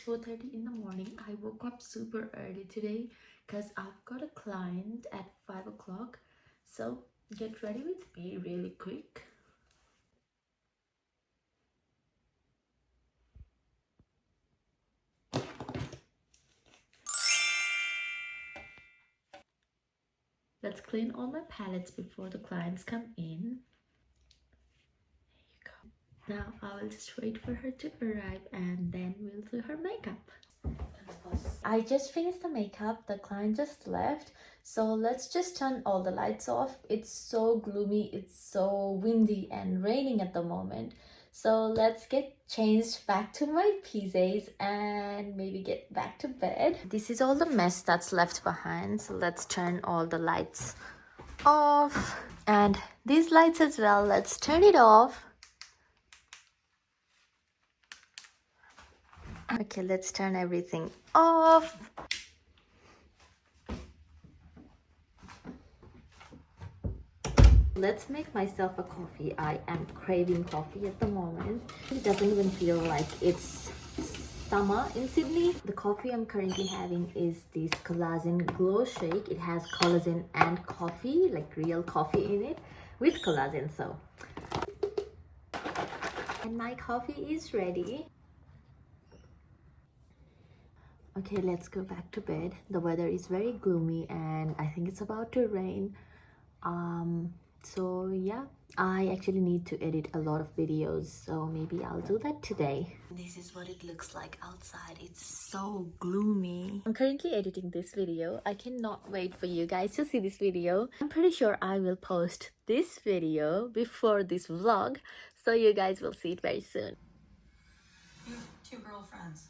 4:30 in the morning. I woke up super early today because I've got a client at 5 o'clock. So get ready with me really quick. Let's clean all my palettes before the clients come in. There you go. Now I will just wait for her to arrive and then we'll do her makeup. I just finished the makeup, the client just left, so let's just turn all the lights off. It's so gloomy, it's so windy and raining at the moment, so let's get changed back to my PJs and maybe get back to bed. This is all the mess that's left behind, so let's turn all the lights off, and these lights as well, let's turn it off. Okay, let's turn everything off. Let's make myself a coffee. I am craving coffee at the moment. It doesn't even feel like it's summer in Sydney. The coffee I'm currently having is this Collagen Glow Shake. It has collagen and coffee, like real coffee in it with collagen. So, and my coffee is ready. Okay, let's go back to bed. The weather is very gloomy and I think it's about to rain. So yeah, I actually need to edit a lot of videos, so maybe I'll do that today. This is what it looks like outside. It's so gloomy. I'm currently editing this video. I cannot wait for you guys to see this video. I'm pretty sure I will post this video before this vlog, so you guys will see it very soon. You have 2 girlfriends.